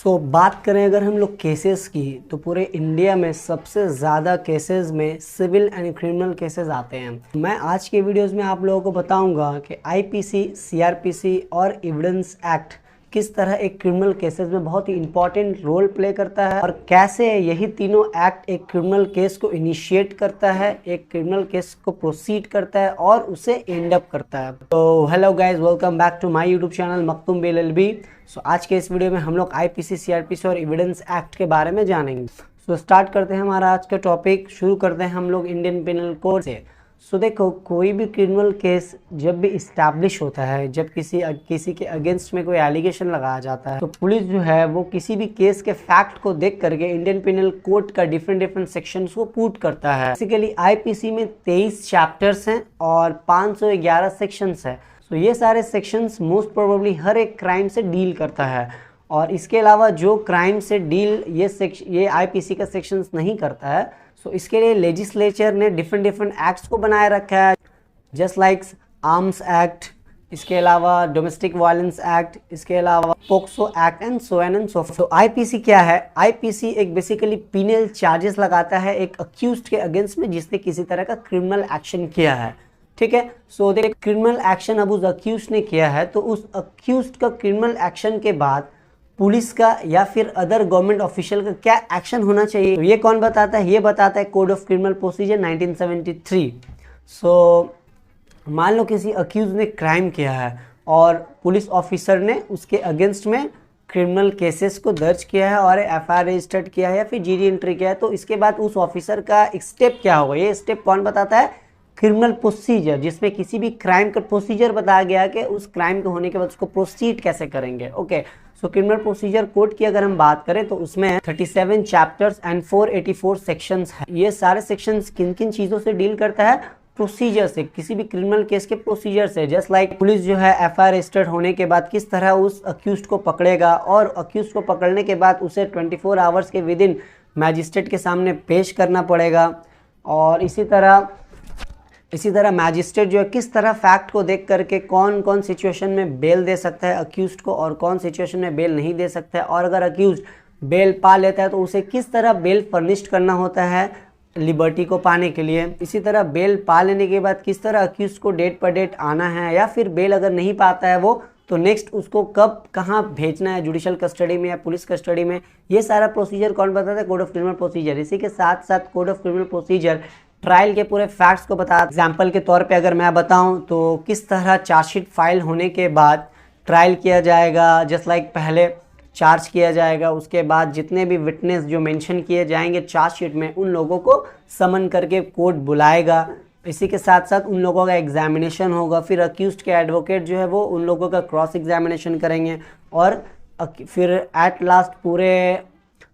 बात करें अगर हम लोग केसेस की, तो पूरे इंडिया में सबसे ज़्यादा केसेस में सिविल एंड क्रिमिनल केसेस आते हैं। मैं आज के वीडियोस में आप लोगों को बताऊंगा कि आईपीसी, सीआरपीसी और एविडेंस एक्ट किस तरह एक क्रिमिनल केसेस में बहुत ही इंपॉर्टेंट रोल प्ले करता है और कैसे यही तीनों एक्ट एक क्रिमिनल केस को इनिशिएट करता है, एक क्रिमिनल केस को प्रोसीड करता है और उसे एंड अप करता है। तो hello guys, welcome back to my YouTube channel Makhtoom LLB। आज के इस वीडियो में हम लोग आईपीसी, सीआरपीसी और एविडेंस एक्ट के बारे में जानेंगे। स्टार्ट करते हैं हमारा आज का टॉपिक। शुरू करते हैं हम लोग इंडियन पिनल कोड से। देखो, कोई भी क्रिमिनल केस जब भी इस्टेब्लिश होता है, जब किसी के अगेंस्ट में कोई एलिगेशन लगाया जाता है, तो पुलिस जो है वो किसी भी केस के फैक्ट को देख करके इंडियन पिनल कोड का डिफरेंट सेक्शंस को पुट करता है। बेसिकली आईपीसी में 23 चैप्टर्स हैं और 511 सेक्शंस है। ये सारे सेक्शंस मोस्ट प्रोबेबली हर एक क्राइम से डील करता है और इसके अलावा जो क्राइम से डील ये आईपीसी का सेक्शंस नहीं करता है, इसके लिए लेजिस्लेचर ने डिफरेंट एक्ट्स को बनाए रखा है, जस्ट लाइक आर्म्स एक्ट, इसके अलावा डोमेस्टिक वायलेंस एक्ट, इसके अलावा POCSO act and so on and so forth. तो आईपीसी क्या है? आईपीसी एक बेसिकली पीनल चार्जेस लगाता है एक अक्यूज्ड के अगेंस्ट में जिसने किसी तरह का क्रिमिनल एक्शन किया है। ठीक है, देख क्रिमिनल एक्शन अब उस अक्यूज्ड ने किया है, तो उस अक्यूज्ड का क्रिमिनल एक्शन के बाद पुलिस का या फिर अदर गवर्नमेंट ऑफिशियल का क्या एक्शन होना चाहिए, तो ये कौन बताता है? ये बताता है कोड ऑफ क्रिमिनल प्रोसीजर 1973। मान लो किसी अक्यूज ने क्राइम किया है और पुलिस ऑफिसर ने उसके अगेंस्ट में क्रिमिनल केसेस को दर्ज किया है और FIR रजिस्टर्ड किया है या फिर GD एंट्री किया है, तो इसके बाद उस ऑफिसर का एक स्टेप क्या होगा? ये स्टेप कौन बताता है? क्रिमिनल प्रोसीजर, जिसमें किसी भी क्राइम का प्रोसीजर बताया गया कि उस क्राइम के होने के बाद उसको प्रोसीड कैसे करेंगे। ओके, क्रिमिनल प्रोसीजर कोड की अगर हम बात करें तो उसमें 37 चैप्टर्स एंड 484 सेक्शंस है। ये सारे सेक्शंस किन किन चीज़ों से डील करता है? प्रोसीजर से, किसी भी क्रिमिनल केस के प्रोसीजर से। जस्ट लाइक पुलिस जो है FIR रजिस्टर्ड होने के बाद किस तरह उस अक्यूज्ड को पकड़ेगा और अक्यूज्ड को पकड़ने के बाद उसे 24 आवर्स के विद इन मैजिस्ट्रेट के सामने पेश करना पड़ेगा। और इसी तरह मैजिस्ट्रेट जो है किस तरह फैक्ट को देख करके कौन कौन सिचुएशन में बेल दे सकता है अक्यूज्ड को और कौन सिचुएशन में बेल नहीं दे सकता है, और अगर अक्यूज्ड बेल पा लेता है तो उसे किस तरह बेल फर्निश्ड करना होता है लिबर्टी को पाने के लिए। इसी तरह बेल पा लेने के बाद किस तरह अक्यूज्ड को डेट पर डेट आना है, या फिर बेल अगर नहीं पाता है वो, तो नेक्स्ट उसको कब कहाँ भेजना है, जुडिशियल कस्टडी में या पुलिस कस्टडी में। ये सारा प्रोसीजर कौन बताता है? Code of criminal procedure. इसी के साथ साथ code of criminal procedure trial के पूरे फैक्ट्स को बता। एग्जाम्पल के तौर पे अगर मैं बताऊं तो किस तरह चार्जशीट फाइल होने के बाद ट्रायल किया जाएगा। जस्ट लाइक पहले चार्ज किया जाएगा, उसके बाद जितने भी विटनेस जो मेंशन किए जाएंगे चार्जशीट में, उन लोगों को समन करके कोर्ट बुलाएगा। इसी के साथ साथ उन लोगों का एग्जामिनेशन होगा, फिर अक्यूज्ड के एडवोकेट जो है वो उन लोगों का क्रॉस एग्जामिनेशन करेंगे और फिर एट लास्ट पूरे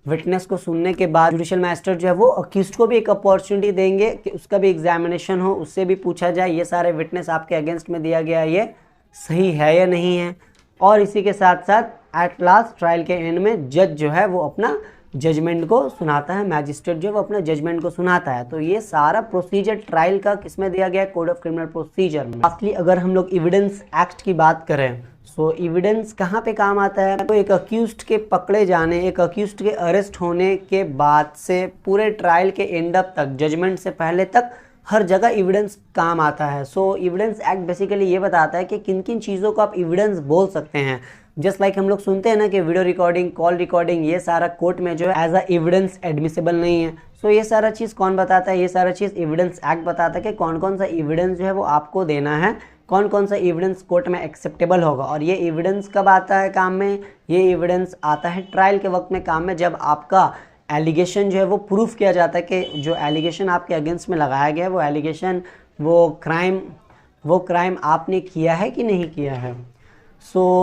विटनेस को सुनने के बाद जुडिशियल मैजिस्ट्रेट जो है वो अक्यूज्ड को भी एक अपॉर्चुनिटी देंगे कि उसका भी एग्जामिनेशन हो, उससे भी पूछा जाए ये सारे विटनेस आपके अगेंस्ट में दिया गया है, ये सही है या नहीं है। और इसी के साथ साथ एट लास्ट ट्रायल के एंड में जज जो है वो अपना जजमेंट को सुनाता है, मैजिस्ट्रेट जो है वो अपना जजमेंट को सुनाता है। तो ये सारा प्रोसीजर ट्रायल का किसमें दिया गया है? कोड ऑफ क्रिमिनल प्रोसीजर में। लास्टली अगर हम लोग एविडेंस एक्ट की बात करें, एविडेंस कहाँ पे काम आता है? तो एक अक्यूज्ड के पकड़े जाने, एक अक्यूज्ड के अरेस्ट होने के बाद से पूरे ट्रायल के एंड अप तक, जजमेंट से पहले तक हर जगह एविडेंस काम आता है। एविडेंस एक्ट बेसिकली ये बताता है कि किन किन चीज़ों को आप एविडेंस बोल सकते हैं। जस्ट लाइक हम लोग सुनते हैं ना कि वीडियो रिकॉर्डिंग, कॉल रिकॉर्डिंग, ये सारा कोर्ट में जो है एज अ एविडेंस एडमिसिबल नहीं है। ये सारा चीज़ कौन बताता है? ये सारा चीज़ एविडेंस एक्ट बताता है कि कौन कौन सा एविडेंस जो है वो आपको देना है, कौन कौन सा एविडेंस कोर्ट में एक्सेप्टेबल होगा। और ये एविडेंस कब आता है काम में? ये एविडेंस आता है ट्रायल के वक्त में काम में, जब आपका एलिगेशन जो है वो प्रूफ किया जाता है कि जो एलिगेशन आपके अगेंस्ट में लगाया गया है वो एलिगेशन, वो क्राइम आपने किया है कि नहीं किया है।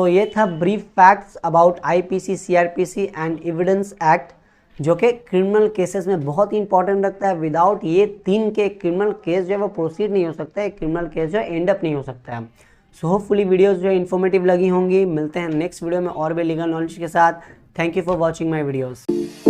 ये था brief facts about IPC, CrPC and evidence act, जो कि क्रिमिनल केसेस में बहुत ही इंपॉर्टेंट रखता है। विदाउट ये तीन के क्रिमिनल केस जो है वो प्रोसीड नहीं हो सकता है, क्रिमिनल केस जो है एंड अप नहीं हो सकता है। होपफुली वीडियोस जो है इन्फॉर्मेटिव लगी होंगी। मिलते हैं नेक्स्ट वीडियो में और भी लीगल नॉलेज के साथ। Thank you for watching my videos.